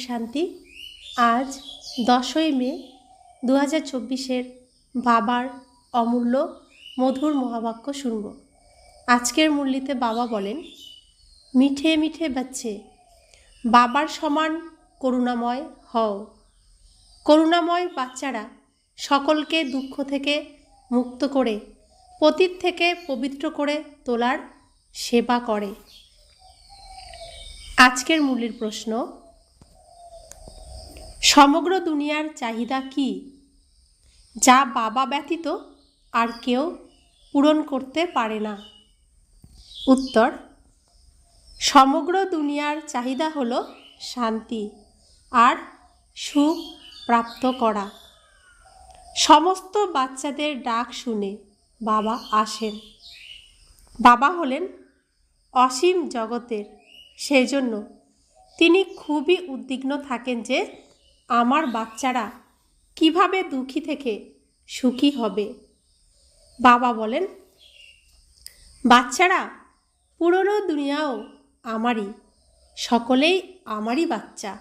শান্তি। আজ 10ই মে 2024 বাবার অমূল্য মধুর মহাবাক্য শুনব। আজকের মুরলিতে বাবা বলেন, মিঠে মিঠে বাচ্চে বাবার সমান করুণাময় হও। করুণাময় বাচ্চারা সকলকে দুঃখ থেকে মুক্ত করে পতিত থেকে পবিত্র করে তোলার সেবা করে। আজকের মুরলির প্রশ্ন, সমগ্র দুনিয়ার চাহিদা কি যা বাবা ব্যতীত আর কেউ পূরণ করতে পারে না? উত্তর, সমগ্র দুনিয়ার চাহিদা হলো শান্তি আর সুখ প্রাপ্ত করা। সমস্ত বাচ্চাদের ডাক শুনে বাবা আসেন। বাবা হলেন অসীম জগতের, সেজন্য তিনি খুবই উদ্বিগ্ন থাকেন যে আমার বাচ্চারা কিভাবে দুঃখী থেকে সুখী হবে। বাবা বলেন, বাচ্চারা পুরনো দুনিয়াও আমারই, সকলেই আমারই বাচ্চা।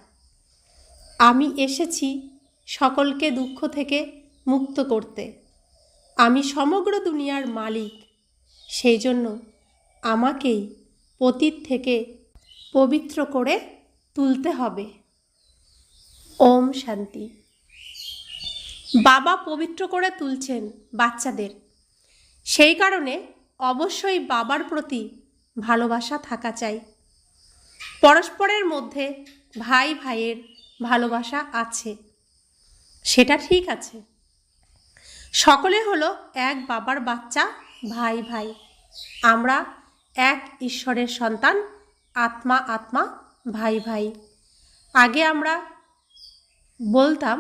আমি এসেছি সকলকে দুঃখ থেকে মুক্ত করতে। আমি সমগ্র দুনিয়ার মালিক, সেই জন্য আমাকেই পতিত থেকে পবিত্র করে তুলতে হবে। ওম শান্তি। বাবা পবিত্র করে তুলছেন বাচ্চাদের, সেই কারণে অবশ্যই বাবার প্রতি ভালোবাসা থাকা চাই। পরস্পরের মধ্যে ভাই ভাইয়ের ভালোবাসা আছে, সেটা ঠিক আছে। সকলে হলো এক বাবার বাচ্চা, ভাই ভাই। আমরা এক ঈশ্বরের সন্তান, আত্মা আত্মা, ভাই ভাই। আগে আমরা বলতাম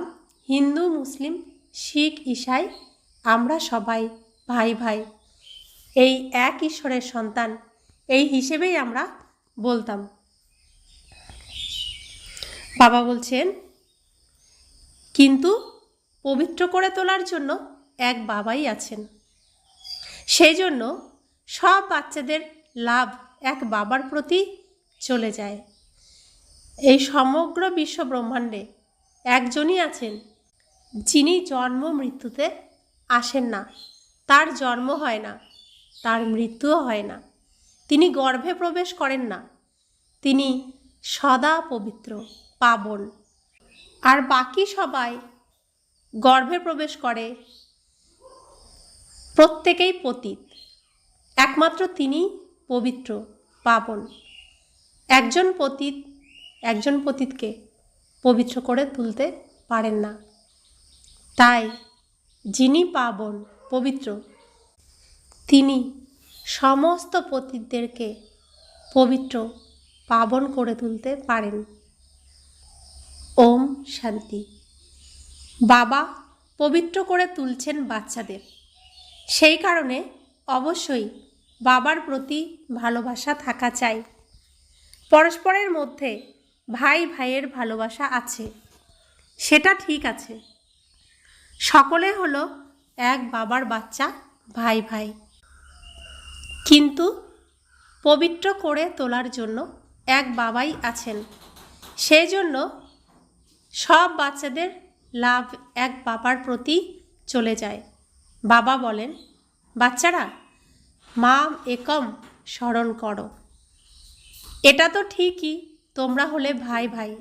হিন্দু মুসলিম শিখ ঈসাই আমরা সবাই ভাই ভাই, এই এক ঈশ্বরের সন্তান, এই হিসেবেই আমরা বলতাম। বাবা বলছেন, কিন্তু পবিত্র করে তোলার জন্য এক বাবাই আছেন। সেই জন্য সব বাচ্চাদের লাভ এক বাবার প্রতি চলে যায়। এই সমগ্র বিশ্ব ব্রহ্মাণ্ডে একজনই আছেন যিনি জন্ম মৃত্যুতে আসেন না, তার জন্ম হয় না, তার মৃত্যুও হয় না, তিনি গর্ভে প্রবেশ করেন না, তিনি সদা পবিত্র পাবন। আর বাকি সবাই গর্ভে প্রবেশ করে, প্রত্যেকেই পতিত, একমাত্র তিনি পবিত্র পাবন। একজন পতিতকে পবিত্র করে তুলতে পারেন না। তাই যিনি পাবন পবিত্র, তিনি সমস্ত পতিতদেরকে পবিত্র পাবন করে তুলতে পারেন। ওম শান্তি। বাবা পবিত্র করে তুলছেন বাচ্চাদের, সেই কারণে অবশ্যই বাবার প্রতি ভালোবাসা থাকা চাই। পরস্পরের মধ্যে ভাই ভাইয়ের ভালোবাসা আছে, সেটা ঠিক আছে। সকলে হলো এক বাবার বাচ্চা, ভাই ভাই। কিন্তু পবিত্র করে তোলার জন্য এক বাবাই আছেন, সেই জন্য সব বাচ্চাদের লাভ এক বাবার প্রতি চলে যায়। বাবা বলেন, বাচ্চারা মাম একম স্মরণ করো। এটা তো ঠিকই, তোমরা হলে ভাই ভাই,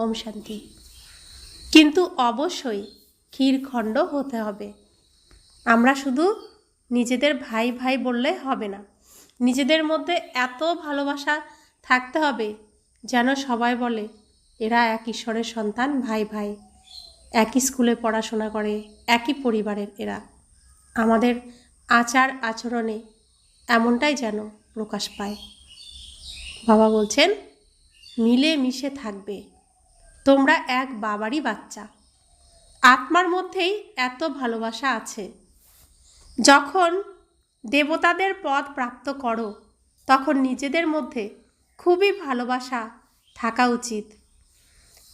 ওম শান্তি। কিন্তু অবশ্যই ক্ষীরখণ্ড হতে হবে। আমরা শুধু নিজেদের ভাই ভাই বললে হবে না, নিজেদের মধ্যে এত ভালোবাসা থাকতে হবে যেন সবাই বলে এরা এক ঈশ্বরের সন্তান, ভাই ভাই, একই স্কুলে পড়াশোনা করে, একই পরিবারের এরা। আমাদের আচার আচরণে এমনটাই যেন প্রকাশ পায়। বাবা বলছেন, মিলে মিশে থাকবে, তোমরা এক বাবারই বাচ্চা। আত্মার মধ্যেই এত ভালোবাসা আছে। যখন দেবতাদের পদ প্রাপ্ত করো, তখন নিজেদের মধ্যে খুবই ভালোবাসা থাকা উচিত।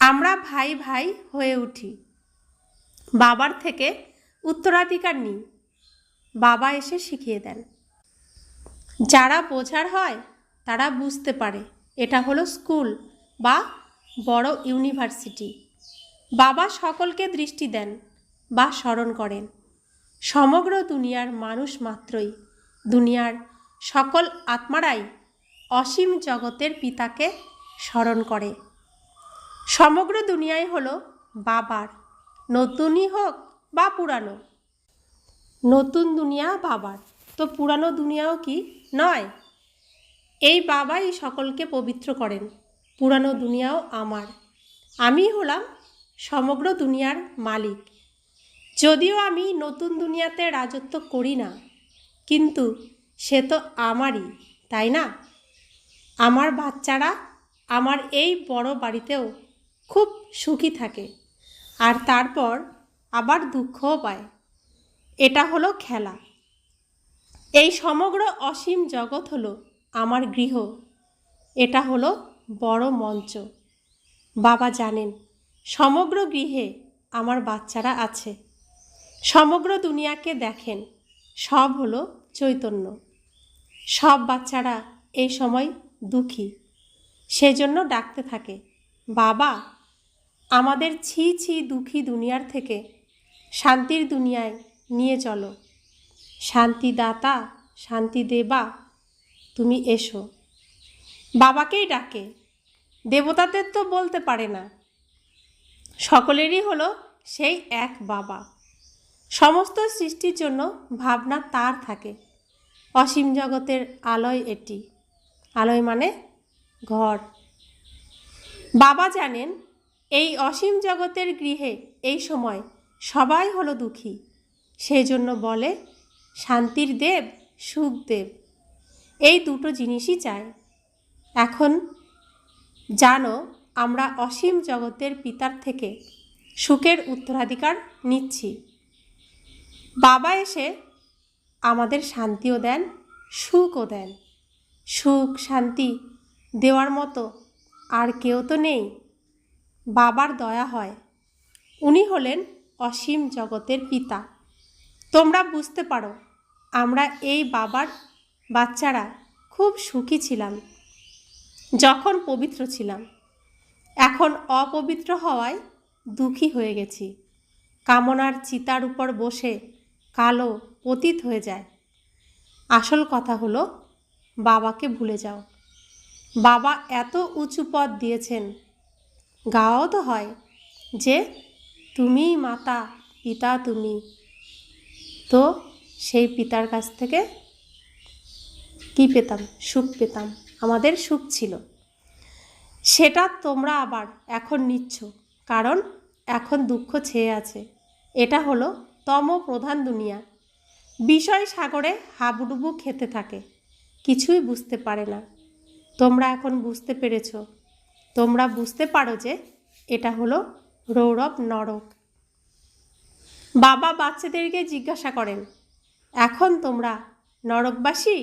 আমরা ভাই ভাই হয়ে উঠি, বাবার থেকে উত্তরাধিকার নিই, বাবা এসে শিখিয়ে দেন। যারা বোঝার হয় তারা বুঝতে পারে এটা হলো স্কুল বা বড় ইউনিভার্সিটি। বাবা সকলকে দৃষ্টি দেন বা স্মরণ করেন। সমগ্র দুনিয়ার মানুষ মাত্রই, দুনিয়ার সকল আত্মারাই অসীম জগতের পিতাকে স্মরণ করে। সমগ্র দুনিয়াই হলো বাবার, নতুনই হোক বা পুরানো। নতুন দুনিয়া বাবার, তো পুরানো দুনিয়াও কি নয়? এই বাবাই সকলকে পবিত্র করেন। পুরানো দুনিয়াও আমার, আমি হলাম সমগ্র দুনিয়ার মালিক। যদিও আমি নতুন দুনিয়াতে রাজত্ব করি না, কিন্তু সে তো আমারই, তাই না? আমার বাচ্চারা আমার এই বড় বাড়িতেও খুব সুখী থাকে, আর তারপর আবার দুঃখও পায়। এটা হলো খেলা। এই সমগ্র অসীম জগৎ হলো আমার গৃহ, এটা হলো বড় মঞ্চ। বাবা জানেন সমগ্র গৃহে আমার বাচ্চারা আছে। সমগ্র দুনিয়াকে দেখেন, সব হলো চৈতন্য। সব বাচ্চারা এই সময় দুঃখী, সেজন্য ডাকতে থাকে, বাবা আমাদের ছি ছি দুঃখী দুনিয়ার থেকে শান্তির দুনিয়ায় নিয়ে চলো। শান্তিদাতা, শান্তি দেবা, তুমি এসো। বাবাকেই ডাকে, দেবতাদের তো বলতে পারে না। সকলেরই হলো সেই এক বাবা। সমস্ত সৃষ্টির জন্য ভাবনা তার থাকে। অসীম জগতের আলয় এটি। আলয় মানে ঘর। বাবা জানেন এই অসীম জগতের গৃহে এই সময় সবাই হলো দুঃখী, সেই জন্য বলে শান্তির দেব, সুখ দেব, এই দুটো জিনিসই চায়। এখন জানো আমরা অসীম জগতের পিতার থেকে সুখের উত্তরাধিকার নিচ্ছি। বাবা এসে আমাদের শান্তিও দেন, সুখও দেন। সুখ শান্তি দেওয়ার মতো আর কেউ তো নেই। বাবার দয়া হয়, উনি হলেন অসীম জগতের পিতা। তোমরা বুঝতে পারো আমরা এই বাবার বাচ্চারা খুব সুখী ছিলাম যখন পবিত্র ছিলাম। এখন অপবিত্র হওয়ায় দুঃখী হয়ে গেছি। কামনার চিতার উপর বসে কালো পতিত হয়ে যায়। আসল কথা হলো বাবাকে ভুলে যাও। বাবা এত উঁচু পদ দিয়েছেন, গাওয়াও তো হয় যে তুমিই মাতা, পিতা তুমি। তো সেই পিতার কাছ থেকে কি পেতাম? সুখ পেতাম, আমাদের সুখ ছিল। সেটা তোমরা আবার এখন নিচ্ছ, কারণ এখন দুঃখ ছেয়ে আছে। এটা হলো তম প্রধান দুনিয়া। বিষয় সাগরে হাবুডুবু খেতে থাকে, কিছুই বুঝতে পারে না। তোমরা এখন বুঝতে পেরেছ। তোমরা বুঝতে পারো যে এটা হলো রৌরব নরক। বাবা বাচ্চাদেরকে জিজ্ঞাসা করেন, এখন তোমরা নরকবাসী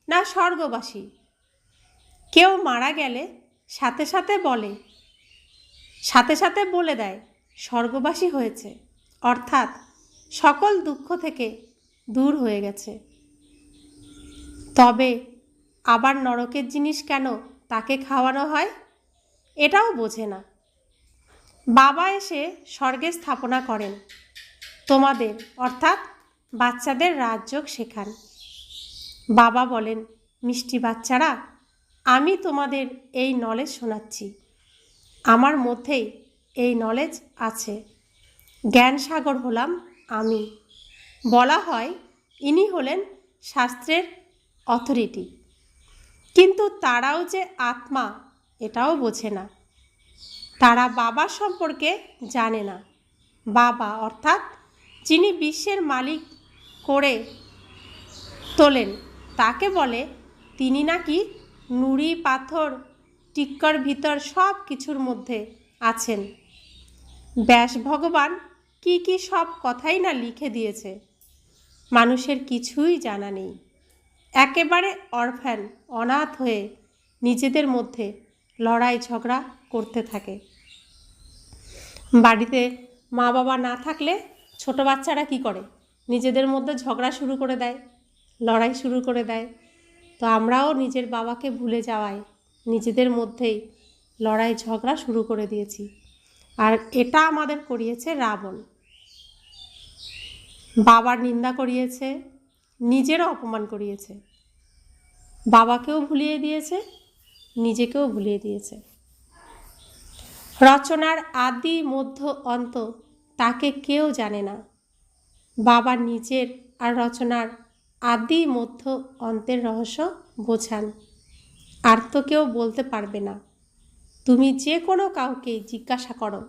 না স্বর্গবাসী? কেউ মারা গেলে সাথে সাথে বলে দেয় স্বর্গবাসী হয়েছে, অর্থাৎ সকল দুঃখ থেকে দূর হয়ে গেছে। তবে আবার নরকের জিনিস কেন তাকে খাওয়ানো হয় এটাও বোঝে না। বাবা এসে স্বর্গে স্থাপনা করেন, তোমাদের অর্থাৎ বাচ্চাদের রাজযোগ শেখান। বাবা বলেন, মিষ্টি বাচ্চারা, আমি তোমাদের এই নলেজ শোনাচ্ছি। আমার মধ্যেই এই নলেজ আছে। জ্ঞান সাগর হলাম আমি। বলা হয় ইনি হলেন শাস্ত্রের অথরিটি, কিন্তু তারাও যে আত্মা এটাও বোঝে না। তারা বাবা সম্পর্কে জানে না। বাবা অর্থাৎ যিনি বিশ্বের মালিক করে তোলেন, তাকে বলে তিনি নাকি নুড়ি পাথর টিক্কর ভিতর সব কিছুর মধ্যে আছেন। ব্যাস ভগবান কি সব কথাই না লিখে দিয়েছে, মানুষের কিছুই জানা নেই। একেবারে অরফ্যান, অনাথ হয়ে নিজেদের মধ্যে লড়াই ঝগড়া করতে থাকে। বাড়িতে মা বাবা না থাকলে ছোট বাচ্চারা কি করে? নিজেদের মধ্যে ঝগড়া শুরু করে দেয়, লড়াই শুরু করে দেয়। তো আমরাও নিজের বাবাকে ভুলে যাওয়ায় নিজেদের মধ্যেই লড়াই ঝগড়া শুরু করে দিয়েছি। আর এটা আমাদের করিয়েছে রাবণ। বাবার নিন্দা করিয়েছে, নিজেরও অপমান করিয়েছে, বাবাকেও ভুলিয়ে দিয়েছে, নিজেকেও ভুলিয়ে দিয়েছে। রচনার আদি মধ্য অন্ত তাকে কেউ জানে না। বাবা নিজের আর রচনার আদি মধ্য অন্তের রহস্য বোঝান, আর তো কেউ বলতে পারবে না। তুমি যে কোনো কাউকে জিজ্ঞাসা করো,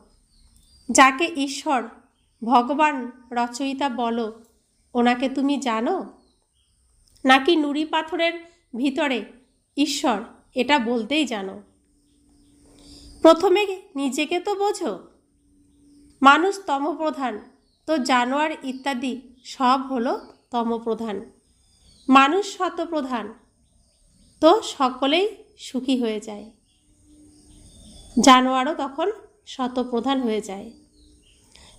যাকে ঈশ্বর ভগবান রচয়িতা বলো, ওনাকে তুমি জানো? নাকি নুড়ি পাথরের ভিতরে ঈশ্বর, এটা বলতেই জানো? প্রথমে নিজেকে তো বোঝো। মানুষ তমপ্রধান, তো জানোয়ার ইত্যাদি সব হলো তমপ্রধান। মানুষ শতপ্রধান, তো সকলেই সুখী হয়ে যায়। জানোয়ারও তখন শতপ্রধান হয়ে যায়।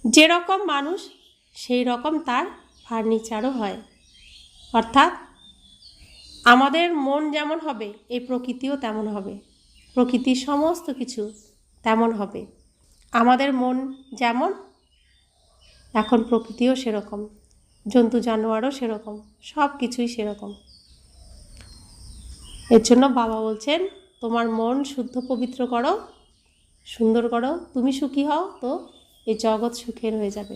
যেরকম মানুষ সেই রকম তার ফার্নিচারও হয়। অর্থাৎ আমাদের মন যেমন হবে, এই প্রকৃতিও তেমন হবে। প্রকৃতির সমস্ত কিছু তেমন হবে। আমাদের মন যেমন, এখন প্রকৃতিও সেরকম, জন্তু জানোয়ারও সেরকম, সব কিছুই সেরকম। এর জন্য বাবা বলছেন, তোমার মন শুদ্ধ পবিত্র করো, সুন্দর করো, তুমি সুখী হও, তো এই জগৎ সুখের হয়ে যাবে।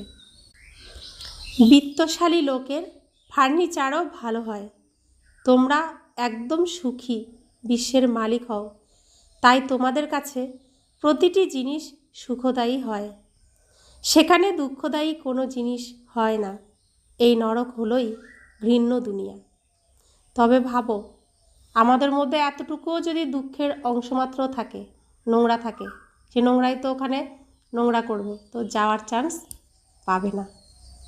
বিত্তশালী লোকের ফার্নিচারও ভালো হয়। তোমরা একদম সুখী, বিশ্বের মালিক হও, তাই তোমাদের কাছে প্রতিটি জিনিস সুখদায়ী হয়। সেখানে দুঃখদায়ী কোনো জিনিস হয় না। এই নরক হলোই ঘৃণ্য দুনিয়া। তবে ভাবো, আমাদের মধ্যে এতটুকুও যদি দুঃখের অংশমাত্র থাকে, নোংরা থাকে, সে নোংরাই তো ওখানে নোংরা করবে, তো যাওয়ার চান্স পাবে না।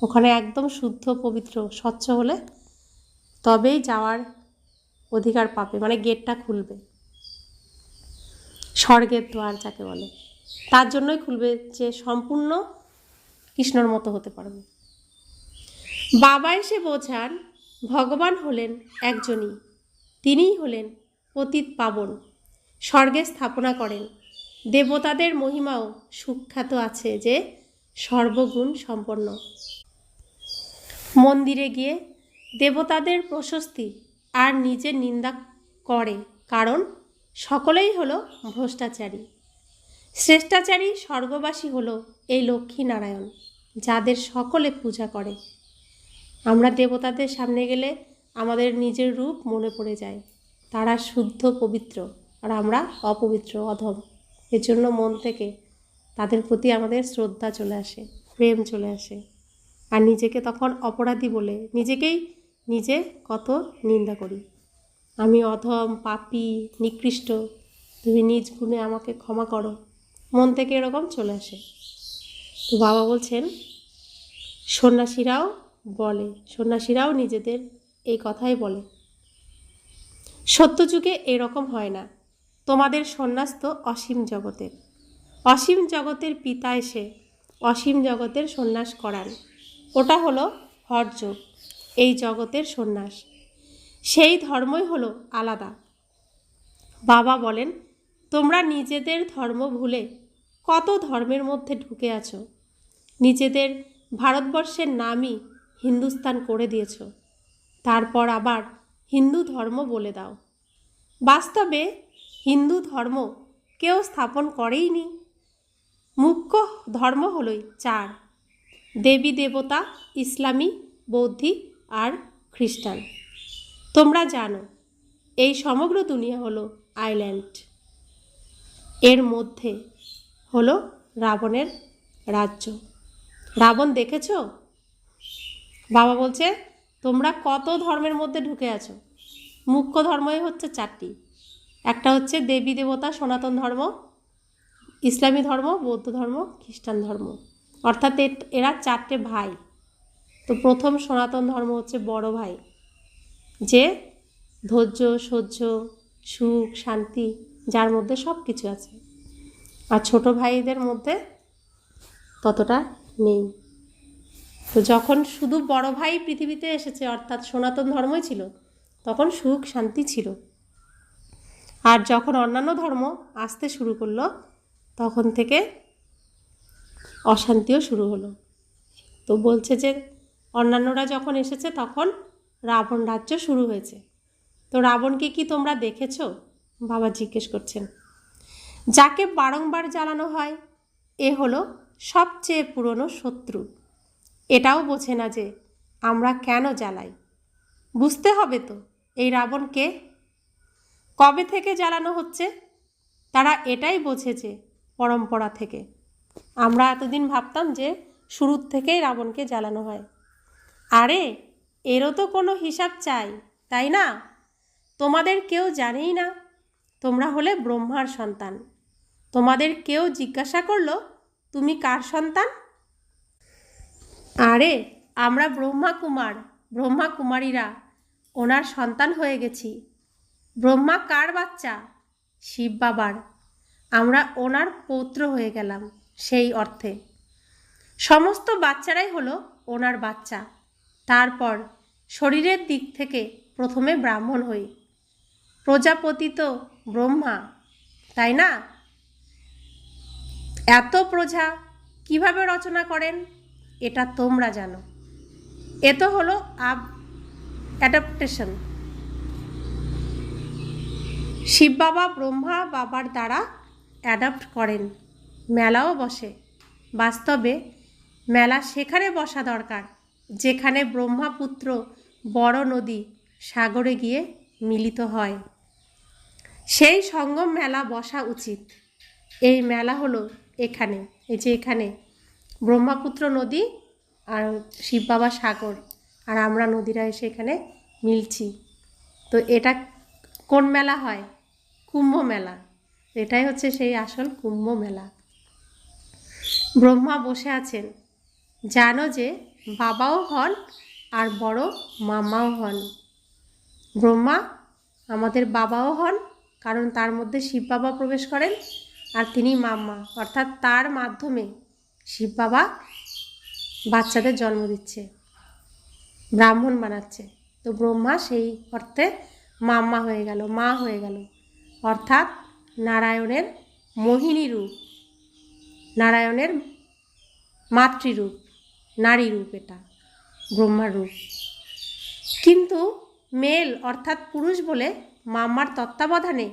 ওখানে একদম শুদ্ধ পবিত্র স্বচ্ছ হলে তবেই যাওয়ার অধিকার পাবে, মানে গেটটা খুলবে, স্বর্গের দ্বার যাকে বলে। তার জন্যই খুলবে যে সম্পূর্ণ কৃষ্ণর মতো হতে পারবে। বাবা এসে বোঝান, ভগবান হলেন একজনই, তিনিই হলেন পতিত পাবন, স্বর্গে স্থাপনা করেন। দেবতাদের মহিমাও সুখ্যাত আছে যে সর্বগুণ সম্পন্ন। মন্দিরে গিয়ে দেবতাদের প্রশস্তি আর নিজের নিন্দা করে, কারণ সকলেই হলো ভ্রষ্টাচারী। শ্রেষ্ঠাচারী স্বর্গবাসী হলো এই লক্ষ্মী নারায়ণ, যাদের সকলে পূজা করে। আমরা দেবতাদের সামনে গেলে আমাদের নিজের রূপ মনে পড়ে যায়। তারা শুদ্ধ পবিত্র, আর আমরা অপবিত্র অধম। এর জন্য মন থেকে তাদের প্রতি আমাদের শ্রদ্ধা চলে আসে, প্রেম চলে আসে। আর নিজেকে তখন অপরাধী বলে নিজে কত নিন্দা করি। আমি অধম, পাপী, নিকৃষ্ট, তুমি নিজ গুণে আমাকে ক্ষমা করো, মন থেকে এরকম চলে আসে। তো বাবা বলছেন, সন্ন্যাসীরাও নিজেদের এই কথাই বলে। সত্যযুগে এরকম হয় না। তোমাদের সন্ন্যাস তো অসীম জগতের। অসীম জগতের পিতা এসে অসীম জগতের সন্ন্যাস করান, ওটা হলো হঠযোগ, এই জগতের সন্ন্যাস। সেই ধর্মই হলো আলাদা। বাবা বলেন, তোমরা নিজেদের ধর্ম ভুলে কত ধর্মের মধ্যে ঢুকে আছো। নিজেদের ভারতবর্ষের নামই হিন্দুস্তান করে দিয়েছ, তারপর আবার হিন্দু ধর্ম বলে দাও। বাস্তবে হিন্দু ধর্ম কেউ স্থাপন করেইনি। মুখ্য ধর্ম হলোই 4: দেবী দেবতা, ইসলামী, বৌদ্ধি আর খ্রিস্টান। তোমরা জানো এই সমগ্র দুনিয়া হলো আইল্যান্ড। এর মধ্যে হলো রাবণের রাজ্য। রাবণ দেখেছ? বাবা বলছে, তোমরা কত ধর্মের মধ্যে ঢুকে আছো। মুখ্য ধর্মই হচ্ছে 4টি। একটা হচ্ছে দেবী দেবতা, সনাতন ধর্ম, ইসলামী ধর্ম, বৌদ্ধ ধর্ম, খ্রিস্টান ধর্ম। অর্থাৎ এরা 4টে ভাই। তো প্রথম সনাতন ধর্ম হচ্ছে বড় ভাই, যে ধৈর্য, সহ্য, সুখ, শান্তি, যার মধ্যে সব কিছু আছে। আর ছোট ভাইদের মধ্যে ততটা নেই। তো যখন শুধু বড় ভাই পৃথিবীতে এসেছে, অর্থাৎ সনাতন ধর্মই ছিল, তখন সুখ শান্তি ছিল। আর যখন অন্যান্য ধর্ম আসতে শুরু করলো তখন থেকে অশান্তিও শুরু হলো। তো বলছে যে অন্যান্যরা যখন এসেছে তখন রাবণ রাজ্য শুরু হয়েছে। তো রাবণকে কি তোমরা দেখেছো? বাবা জিজ্ঞেস করছেন। যাকে বারংবার জ্বালানো হয় এ হলো সবচেয়ে পুরনো শত্রু। এটাও বোঝে না যে আমরা কেন জ্বালাই। বুঝতে হবে তো এই রাবণকে কবে থেকে জ্বালানো হচ্ছে। তারা এটাই বোঝে যে পরম্পরা থেকে। আমরা এতদিন ভাবতাম যে শুরুর থেকেই রাবণকে জ্বালানো হয়। আরে এরও তো কোনো হিসাব চাই, তাই না? তোমাদের কেউ জানেই না তোমরা হলে ব্রহ্মার সন্তান। তোমাদের কেউ জিজ্ঞাসা করলো তুমি কার সন্তান? আরে আমরা ব্রহ্মা কুমারীরা ওনার সন্তান হয়ে গেছি। ব্রহ্মা কার বাচ্চা? শিব বাবার। আমরা ওনার পৌত্র হয়ে গেলাম। সেই অর্থে সমস্ত বাচ্চারাই হলো ওনার বাচ্চা। তারপর শরীরের দিক থেকে প্রথমে ব্রাহ্মণ হই। প্রজাপতি তো ব্রহ্মা, তাই না? এত প্রজা কিভাবে রচনা করেন এটা তোমরা জানো। এ তো হলো অ্যাডাপ্টেশন। শিব বাবা ব্রহ্মা বাবার দ্বারা অ্যাডাপ্ট করেন। মেলাও বসে। বাস্তবে মেলা সেখানে বসা দরকার যেখানে ব্রহ্মপুত্র বড় নদী সাগরে গিয়ে মিলিত হয়। সেই সঙ্গম মেলা বসা উচিত। এই মেলা হলো এখানে, এই যে এখানে ব্রহ্মপুত্র নদী আর শিব বাবা সাগর, আর আমরা নদীরা এসে এখানে মিলছি। তো এটা কোন মেলা হয়? কুম্ভ মেলা। এটাই হচ্ছে সেই আসল কুম্ভ মেলা। ব্রহ্মা বসে আছেন। জানো যে বাবাও হন আর বড় মামাও হন। ব্রহ্মা আমাদের বাবাও হন, কারণ তার মধ্যে শিব বাবা প্রবেশ করেন, আর তিনি মাম্মা, অর্থাৎ তার মাধ্যমে শিব বাবা বাচ্চাদের জন্ম দিচ্ছে, ব্রাহ্মণ বানাচ্ছে। তো ব্রহ্মা সেই অর্থে মাম্মা হয়ে গেল, মা হয়ে গেল, অর্থাৎ নারায়ণের মোহিনী রূপ, নারায়ণের মাতৃরূপ, নারী রূপ, এটা ব্রহ্মার রূপ। কিন্তু মেল অর্থাৎ পুরুষ বলে মাম্মার তত্ত্বাবধানে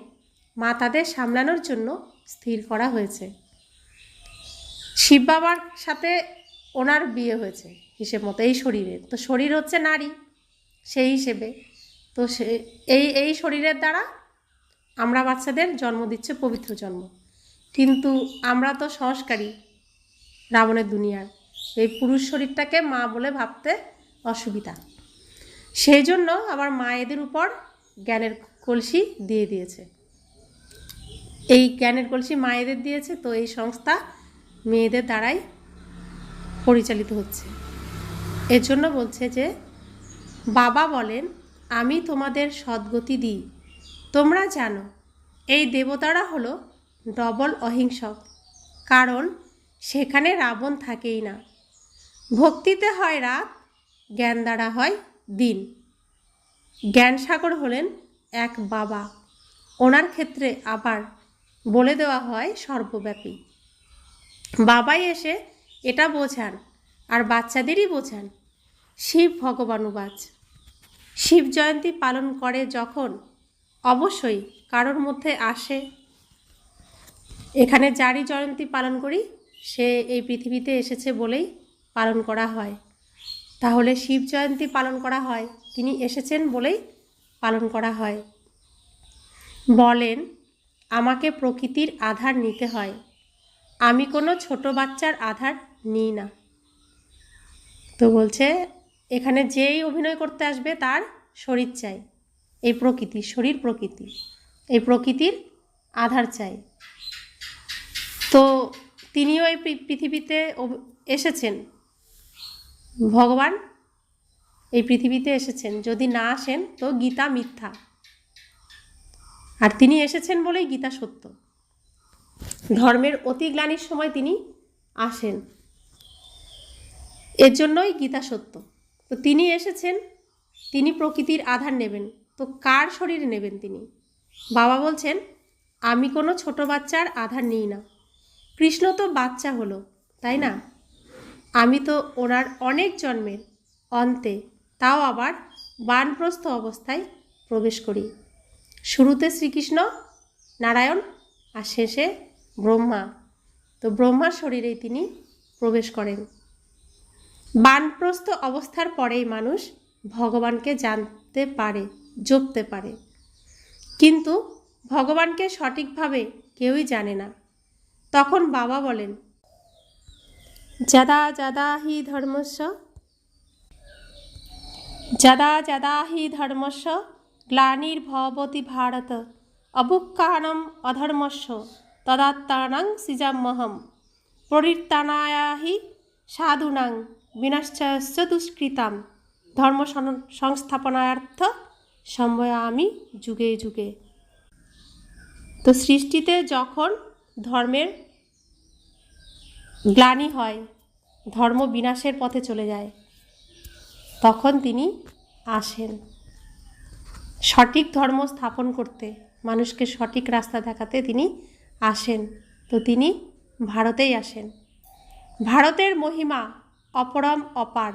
মাতাদের সামলানোর জন্য স্থির করা হয়েছে। শিব বাবার সাথে ওনার বিয়ে হয়েছে হিসেব মতো এই শরীরের। তো শরীর হচ্ছে নারী, সেই হিসেবে তো এই শরীরের দ্বারা আমরা বাচ্চাদের জন্ম দিচ্ছে, পবিত্র জন্ম। কিন্তু আমরা তো সংস্কারী রাবণের দুনিয়ার, এই পুরুষ শরীরটাকে মা বলে ভাবতে অসুবিধা। সেই জন্য আবার মায়েদের উপর জ্ঞানের কলসি দিয়ে দিয়েছে। এই জ্ঞানের কলসি মায়েদের দিয়েছে। তো এই সংস্থা মেয়েদের দ্বারাই পরিচালিত হচ্ছে। এর জন্য বলছে যে বাবা বলেন আমি তোমাদের সদ্গতি দিই। তোমরা জানো এই দেবতারা হলো ডবল অহিংসক, কারণ সেখানে রাবণ থাকেই না। ভক্তিতে হয় রাত, জ্ঞান দ্বারা হয় দিন। জ্ঞানসাগর হলেন এক বাবা, ওনার ক্ষেত্রে আবার বলে দেওয়া হয় সর্বব্যাপী। বাবাই এসে এটা বোঝান আর বাচ্চাদেরই বোঝান। শিব ভগবানুবাচ। শিব জয়ন্তী পালন করে যখন অবশ্যই কারোর মধ্যে আসে, এখানে যারই জয়ন্তী পালন করি সে এই পৃথিবীতে এসেছে বলেই পালন করা হয়। তাহলে শিব জয়ন্তী পালন করা হয়, তিনি এসেছেন বলেই পালন করা হয়। বলেন আমাকে প্রকৃতির আধার নিতে হয়, আমি কোনো ছোট বাচ্চার আধার নিই না। তো বলছে এখানে যেই অভিনয় করতে আসবে তার শরীর চাই, এই প্রকৃতি, শরীর প্রকৃতি, এই প্রকৃতির আধার চাই। তো তিনিও এই পৃথিবীতে এসেছেন, ভগবান এই পৃথিবীতে এসেছেন। যদি না আসেন তো গীতা মিথ্যা, আর তিনি এসেছেন বলেই গীতা সত্য। ধর্মের অতিগ্লানির সময় তিনি আসেন, এর জন্যই গীতা সত্য। তো তিনি এসেছেন, তিনি প্রকৃতির আধার নেবেন। তো কার শরীর নেবেন তিনি? বাবা বলছেন, আমি কোনো ছোট বাচ্চার আধার নিই না। কৃষ্ণ তো বাচ্চা হলো, তাই না? আমি তো ওনার অনেক জন্মের অন্তে, তাও আবার বানপ্রস্থ অবস্থায় প্রবেশ করি। শুরুতে শ্রীকৃষ্ণ নারায়ণ আর শেষে ব্রহ্মা। তো ব্রহ্মার শরীরেই তিনি প্রবেশ করেন। বানপ্রস্থ অবস্থার পরেই মানুষ ভগবানকে জানতে পারে, জপতে পারে। কিন্তু ভগবানকে সঠিকভাবে কেউই জানে না। তখন বাবা বলেন, যদা হি ধর্মস্য গ্লানির্ভবতি ভারত অভুক্কানম অধর্মস্য তদাত্মানাং সৃজাম্যহম পরিত্রাণায় হি সাধুনাং বিনাশ্চস্য দুষ্কৃতাম ধর্ম সংস্থাপনার্থ সম্ভয়ামি যুগে যুগে। তো সৃষ্টিতে যখন ধর্মের গ্লানি হয়, ধর্ম বিনাশের পথে চলে যায়, তখন তিনি আসেন সঠিক ধর্ম স্থাপন করতে, মানুষকে সঠিক রাস্তা দেখাতে তিনি আসেন। তো তিনি ভারতেই আসেন। ভারতের মহিমা অপরম অপার।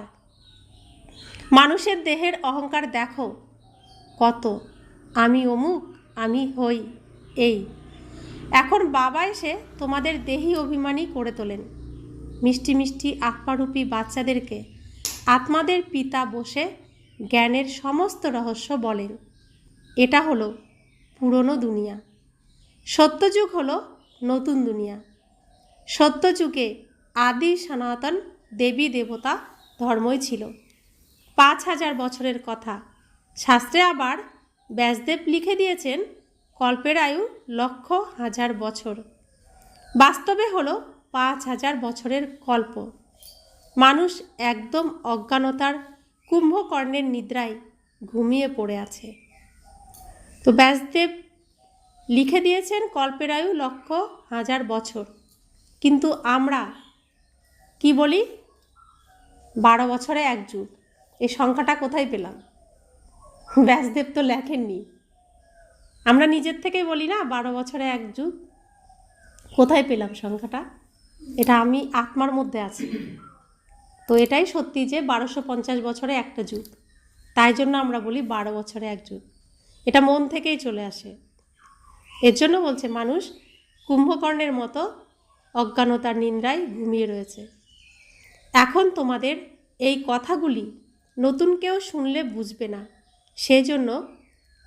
মানুষের দেহের অহংকার দেখো কত, আমি অমুক, আমি হই এই। এখন বাবা এসে তোমাদের দেহি অভিমানী করে তোলেন। মিষ্টি মিষ্টি আত্মারূপী বাচ্চাদেরকে আত্মাদের পিতা বসে জ্ঞানের সমস্ত রহস্য বলেন। এটা হলো পুরনো দুনিয়া, সত্যযুগ হলো নতুন দুনিয়া। সত্যযুগে আদি সনাতন দেবী দেবতা ধর্মই ছিল। 5000 বছরের কথা। শাস্ত্রে আবার ব্যাসদেব লিখে দিয়েছেন কল্পের আয়ু 1,00,000 বছর। বাস্তবে হলো 5000 বছরের কল্প। মানুষ একদম অজ্ঞানতার কুম্ভকর্ণের নিদ্রায় ঘুমিয়ে পড়ে আছে। তো ব্যাসদেব লিখে দিয়েছেন কল্পের আয়ু 1,00,000 বছর, কিন্তু আমরা কি বলি 12 বছরে 1 যুগ। এই সংখ্যাটা কোথায় পেলাম? ব্যাসদেব তো লেখেননি, আমরা নিজের থেকেই বলি না 12 বছরে 1 যুগ। কোথায় পেলাম সংখ্যাটা? এটা আমি আত্মার মধ্যে আছি। তো এটাই সত্যি যে 1250 বছরে একটা যুগ, তাই জন্য আমরা বলি 12 বছরে 1 যুগ। এটা মন থেকেই চলে আসে। এর জন্য বলছে মানুষ কুম্ভকর্ণের মতো অজ্ঞানতার নিন্দ্রায় ঘুমিয়ে রয়েছে। এখন তোমাদের এই কথাগুলি নতুন কেউ শুনলে বুঝবে না, সেজন্য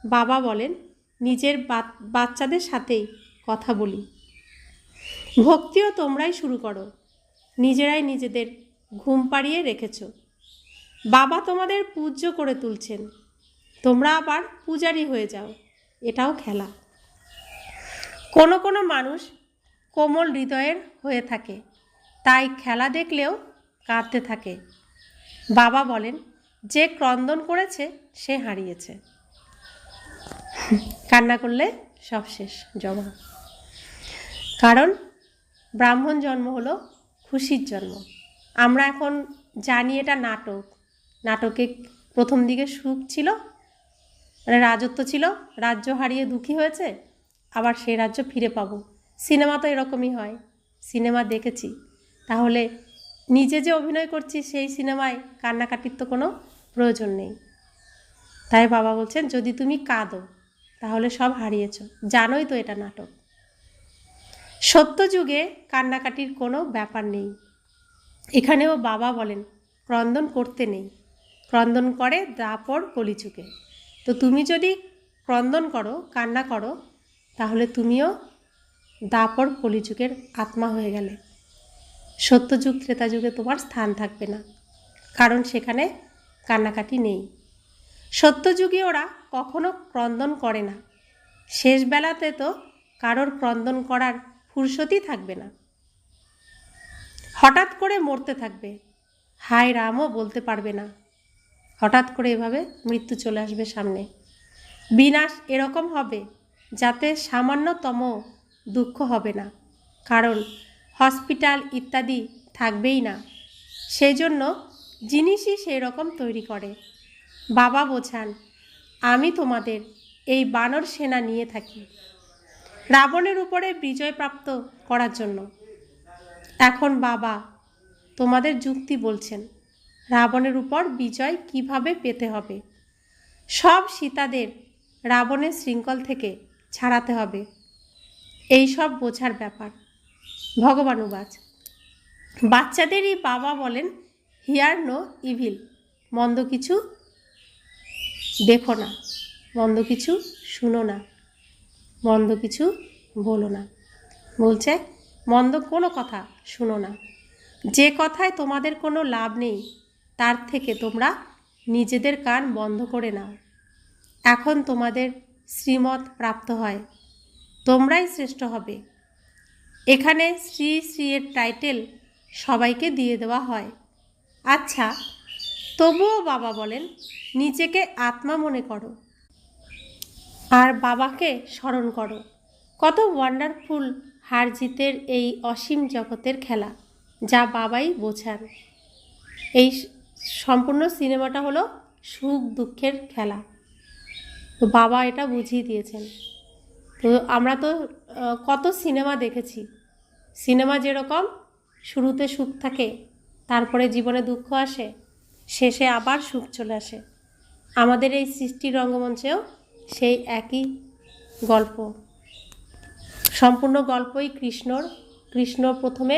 বাবা বলেন নিজের বাচ্চাদের সাথেই কথা বলি। ভক্তিও তোমরাই শুরু করো, নিজেরাই নিজেদের ঘুম পাড়িয়ে রেখেছ। বাবা তোমাদের পূজ্য করে তুলছেন, তোমরা আবার পূজারী হয়ে যাও, এটাও খেলা। কোনো কোনো মানুষ কোমল হৃদয়ের হয়ে থাকে, তাই খেলা দেখলেও কাঁদতে থাকে। বাবা বলেন যে ক্রন্দন করেছে সে হারিয়েছে, কান্না করলে সব শেষ জমা। কারণ ব্রাহ্মণ জন্ম হলো খুশির জন্ম। আমরা এখন জানি এটা নাটক। নাটকে প্রথম দিকে সুখ ছিল, মানে রাজত্ব ছিল, রাজ্য হারিয়ে দুঃখী হয়েছে, আবার সেই রাজ্য ফিরে পাবো। সিনেমা তো এরকমই হয়, সিনেমা দেখেছি। তাহলে নিজে যে অভিনয় করছি সেই সিনেমায় কান্নাকাটির তো কোনো প্রয়োজন নেই। তাই বাবা বলছেন যদি তুমি কাঁদো তাহলে সব হারিয়েছ, জানোই তো এটা নাটক। সত্যযুগে কান্নাকাটির কোনো ব্যাপার নেই। এখানেও বাবা বলেন ক্রন্দন করতে নেই, ক্রন্দন করে দাপর কলিযুগে। তো তুমি যদি ক্রন্দন করো, কান্না করো, তাহলে তুমিও দাপর কলিযুগের আত্মা হয়ে গেলে। সত্যযুগ ত্রেতা যুগে তোমার স্থান থাকবে না, কারণ সেখানে কান্নাকাটি নেই। সত্যযুগে ওরা কখনো ক্রন্দন করে না, শেষ বেলাতে তো কারোর ক্রন্দন করার ফুরসতই থাকবে না। হঠাৎ করে মরতে থাকবে, হায় রামও বলতে পারবে না। হঠাৎ করে এভাবে মৃত্যু চলে আসবে সামনে। বিনাশ এরকম হবে যাতে সামান্যতম দুঃখ হবে না, কারণ হসপিটাল ইত্যাদি থাকবেই না। সেই জন্য জিনিসই সেই রকম তৈরি করে। বাবা বোঝান আমি তোমাদের এই বানর সেনা নিয়ে থাকি রাবণের উপরে বিজয় প্রাপ্ত করার জন্য। এখন বাবা তোমাদের যুক্তি বলছেন রাবণের উপর বিজয় কিভাবে পেতে হবে। সব সীতাদের রাবণের শৃঙ্খল থেকে ছাড়াতে হবে, এই সব বোঝার ব্যাপার। ভগবানুবাচ। বাচ্চাদেরই বাবা বলেন হিয়ার নো ইভিল, মন্দ কিছু দেখো না, মন্দ কিছু শুনো না, মন্দ কিছু বলো না। বলছে মন্দ কোনো কথা শুনো না, যে কথায় তোমাদের কোনো লাভ নেই তার থেকে তোমরা নিজেদের কান বন্ধ করে নাও। এখন তোমাদের শ্রীমত প্রাপ্ত হয়, তোমরাই শ্রেষ্ঠ হবে। এখানে শ্রী শ্রী এর টাইটেল সবাইকে দিয়ে দেওয়া হয়। আচ্ছা, তবুও বাবা বলেন নিজেকে আত্মা মনে করো আর বাবাকে স্মরণ করো। কত ওয়ান্ডারফুল হার জিতের এই অসীম জগতের খেলা, যা বাবাই বোঝান। এই সম্পূর্ণ সিনেমাটা হলো সুখ দুঃখের খেলা, তো বাবা এটা বুঝিয়ে দিয়েছেন। তো আমরা তো কত সিনেমা দেখেছি। সিনেমা যেরকম শুরুতে সুখ থাকে, তারপরে জীবনে দুঃখ আসে, শেষে আবার সুখ চলে আসে, আমাদের এই সৃষ্টির রঙ্গমঞ্চেও সেই একই গল্প। সম্পূর্ণ গল্পই কৃষ্ণ প্রথমে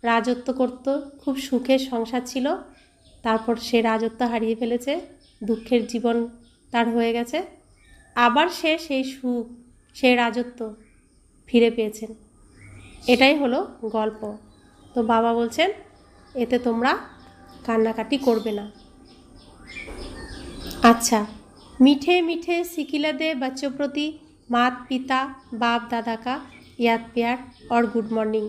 রাজত্ব করত, খুব সুখের সংসার ছিল, তারপর সে রাজত্ব হারিয়ে ফেলেছে, দুঃখের জীবন তার হয়ে গেছে, আবার সে সেই সুখ সেই রাজত্ব ফিরে পেয়েছেন। এটাই হলো গল্প। তো বাবা বলছেন এতে তোমরা কান্নাকাটি করবে না। अच्छा, मीठे मीठे सिकिला दे बच्चों प्रति मात पिता बाप दादा का याद प्यार और गुड मॉर्निंग।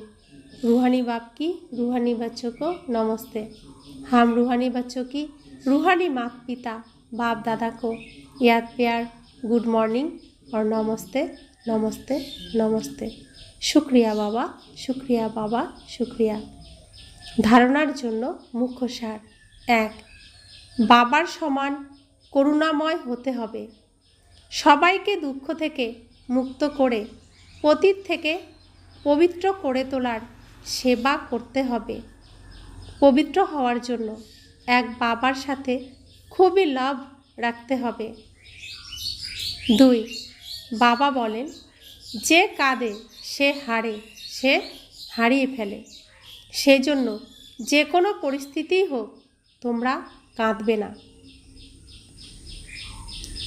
रूहानी बाप की रूहानी बच्चों को नमस्ते। हम रूहानी बच्चों की रूहानी मात पिता बाप दादा को याद प्यार गुड मॉर्निंग और नमस्ते नमस्ते नमस्ते। शुक्रिया बाबा, शुक्रिया बाबा, शुक्रिया। धारणार जन्य मुख्य सार। एक, बाबार समान করুণাময় হতে হবে, সবাইকে দুঃখ থেকে মুক্ত করে পতিত থেকে পবিত্র করে তোলার সেবা করতে হবে। পবিত্র হওয়ার জন্য এক বাবার সাথে খুবই লাভ রাখতে হবে। 2, বাবা বলেন যে কাঁদে সে হারে, সে হারিয়ে ফেলে। সেই জন্য যে কোনো পরিস্থিতিই হোক তোমরা কাঁদবে না।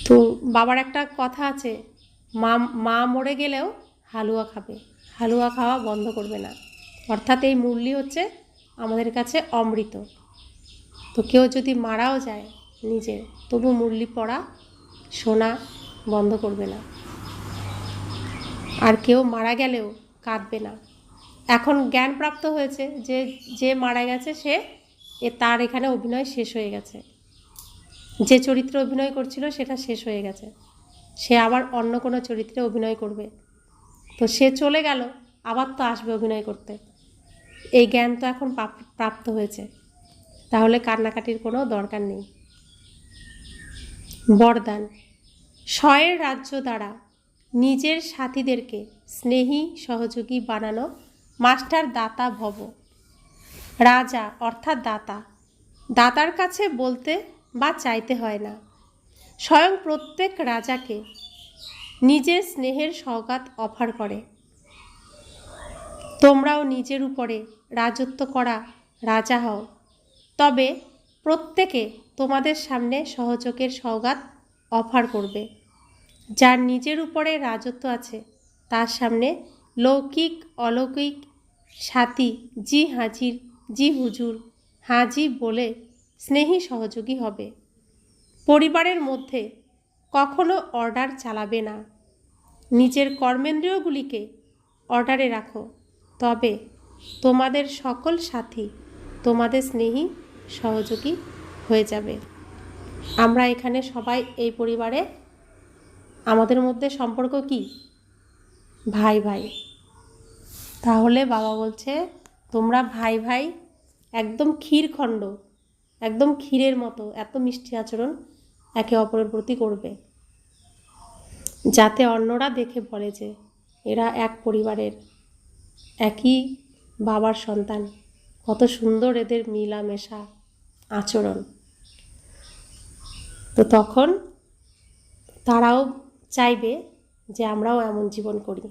তো বাবার একটা কথা আছে, মা মরে গেলেও হালুয়া খাবে, হালুয়া খাওয়া বন্ধ করবে না। অর্থাৎ এই মুরলি হচ্ছে আমাদের কাছে অমৃত। তো কেউ যদি মারাও যায় নিজের, তবু মুরলি পড়া শোনা বন্ধ করবে না। আর কেউ মারা গেলেও কাঁদবে না। এখন জ্ঞান প্রাপ্ত হয়েছে যে মারা গেছে সে তার এখানে অভিনয় শেষ হয়ে গেছে, যে চরিত্রে অভিনয় করছিল সেটা শেষ হয়ে গেছে, সে আবার অন্য কোনো চরিত্রে অভিনয় করবে। তো সে চলে গেল, আবার তো আসবে অভিনয় করতে। এই জ্ঞান তো এখন প্রাপ্ত হয়েছে, তাহলে কান্নাকাটির কোনো দরকার নেই। বরদান। স্বয়ের রাজ্য দ্বারা নিজের সাথীদেরকে স্নেহী সহযোগী বানানো মাস্টার দাতা ভব। রাজা অর্থাৎ দাতা, দাতার কাছে বলতে বা চাইতে হয় না, স্বয়ং প্রত্যেক রাজাকে নিজের স্নেহের সওগাত অফার করে। তোমরাও নিজের উপরে রাজত্ব করা রাজা হও, তবে প্রত্যেকে তোমাদের সামনে সহযোগের সওগাত অফার করবে। যার নিজের উপরে রাজত্ব আছে তার সামনে লৌকিক অলৌকিক সাথী জি হাজির জি হুজুর হাজি বলে স্নেহী সহযোগী হবে। পরিবারের মধ্যে কখনো অর্ডার চালাবে না, নিজের কর্মেন্দ্রিয়গুলিকে অর্ডারে রাখো, তবে তোমাদের সকল সাথী তোমাদের স্নেহী সহযোগী হয়ে যাবে। আমরা এখানে সবাই এই পরিবারে, আমাদের মধ্যে সম্পর্ক কি? ভাই ভাই। তাহলে বাবা বলছে তোমরা ভাই ভাই একদম ক্ষীরখণ্ড, একদম ক্ষীরের মতো এত মিষ্টি আচরণ একে অপরের প্রতি করবে। যাতে অন্যরা দেখে বলে যে এরা এক পরিবারের, একই বাবার সন্তান, কত সুন্দর এদের মিলামেশা আচরণ। তো তখন তারাও চাইবে যে আমরাও এমন জীবন করি।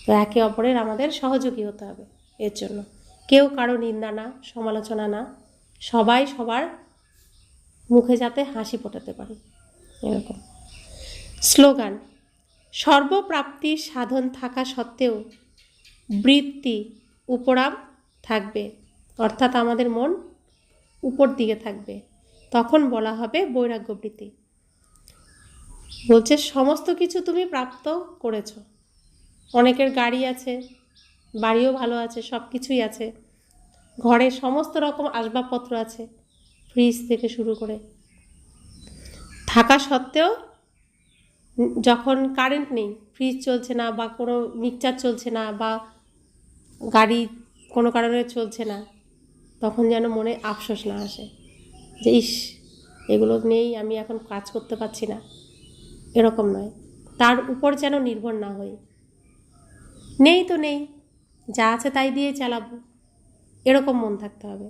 তো একে অপরের আমাদের সহযোগী হতে হবে এর জন্য। কেউ কারো নিন্দা না, সমালোচনা না, সবাই সবার মুখে যাতে হাসি ফোটাতে পারে, এরকম। স্লোগান: সর্বপ্রাপ্তির সাধন থাকা সত্ত্বেও বৃত্তি উপরাম থাকবে, অর্থাৎ আমাদের মন উপর দিকে থাকবে, তখন বলা হবে বৈরাগ্যবৃত্তি। বলছে সমস্ত কিছু তুমি প্রাপ্ত করেছ, অনেকের গাড়ি আছে, বাড়িও ভালো আছে, সব কিছুই আছে, ঘরে সমস্ত রকম আসবাবপত্র আছে, ফ্রিজ থেকে শুরু করে, থাকা সত্ত্বেও যখন কারেন্ট নেই, ফ্রিজ চলছে না বা কোনো মিক্সচার চলছে না বা গাড়ি কোনো কারণে চলছে না, তখন যেন মনে আফসোস না আসে যে ইস এগুলো নেই, আমি এখন কাজ করতে পারছি না, এরকম নয়। তার উপর যেন নির্ভর না হই, নেই তো নেই, যা আছে তাই দিয়ে চালাবো, এরকম মন থাকতে হবে।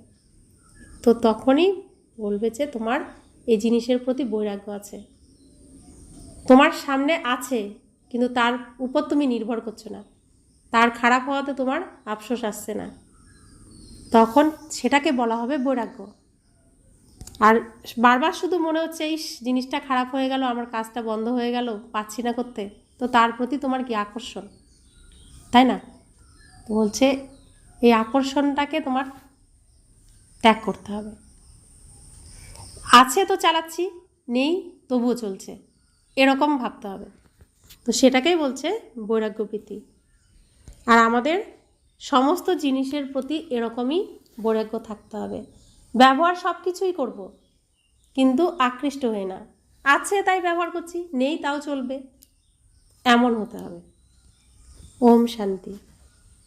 তো তখনই বলবে যে তোমার এই জিনিসের প্রতি বৈরাগ্য আছে, তোমার সামনে আছে কিন্তু তার উপর তুমি নির্ভর করছো না, তার খারাপ হওয়াতে তোমার আফসোস আসছে না, তখন সেটাকে বলা হবে বৈরাগ্য। আর বারবার শুধু মনে হচ্ছে এই জিনিসটা খারাপ হয়ে গেল, আমার কাজটা বন্ধ হয়ে গেল, পাচ্ছি না করতে, তো তার প্রতি তোমার কি আকর্ষণ, তাই না? তো বলছে এই আকর্ষণটাকে তোমার ত্যাগ করতে হবে। আছে তো চালাচ্ছি, নেই তবুও চলছে, এরকম ভাবতে হবে। তো সেটাকেই বলছে বৈরাগ্যবৃত্তি। আর আমাদের সমস্ত জিনিসের প্রতি এরকমই বৈরাগ্য থাকতে হবে। ব্যবহার সব কিছুই করব, কিন্তু আকৃষ্ট হয়ে না, আছে তাই ব্যবহার করছি, নেই তাও চলবে, এমন হতে হবে। ওম শান্তি।